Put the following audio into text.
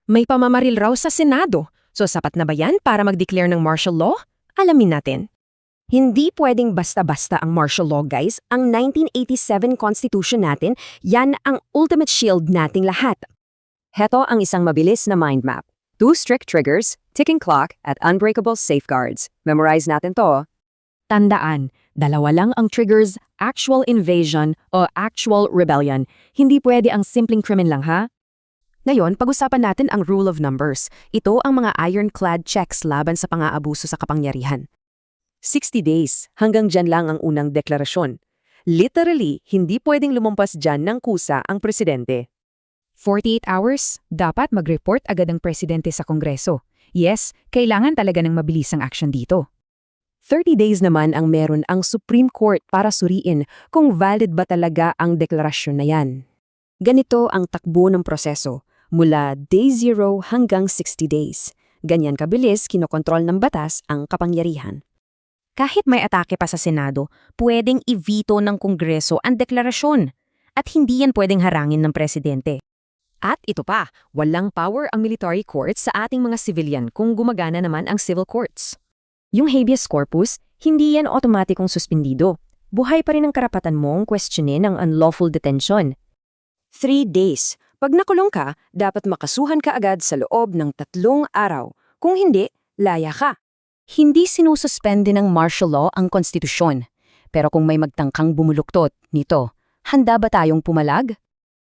May pamamaril raw sa Senado. So sapat na ba yan para mag-declare ng martial law? Alamin natin. Hindi pwedeng basta-basta ang martial law, guys. Ang 1987 Constitution natin, yan ang ultimate shield nating lahat. Heto ang isang mabilis na mind map. 2 strict triggers, ticking clock, at unbreakable safeguards. Memorize natin to. Tandaan, dalawa lang ang triggers, actual invasion o actual rebellion. Hindi pwede ang simpleng krimen lang, ha? Ngayon, pag-usapan natin ang rule of numbers. Ito ang mga ironclad checks laban sa pang-aabuso sa kapangyarihan. 60 days, hanggang dyan lang ang unang deklarasyon. Literally, hindi pwedeng lumampas dyan ng kusa ang presidente. 48 hours, dapat mag-report agad ang presidente sa Kongreso. Yes, kailangan talaga ng mabilisang action dito. 30 days naman ang meron ang Supreme Court para suriin kung valid ba talaga ang deklarasyon na yan. Ganito ang takbo ng proseso, mula day 0 hanggang 60 days. Ganyan kabilis kinokontrol ng batas ang kapangyarihan. Kahit may atake pa sa Senado, pwedeng i-veto ng Kongreso ang deklarasyon. At hindi yan pwedeng harangin ng presidente. At ito pa, walang power ang military courts sa ating mga civilian kung gumagana naman ang civil courts. Yung habeas corpus, hindi yan otomatikong suspindido. Buhay pa rin ang karapatan mong questionin ang unlawful detention. 3 days. Pag nakulong ka, dapat makasuhan ka agad sa loob ng 3 araw. Kung hindi, laya ka. Hindi sinususpende ng martial law ang konstitusyon. Pero kung may magtangkang bumuluktot nito, handa ba tayong pumalag?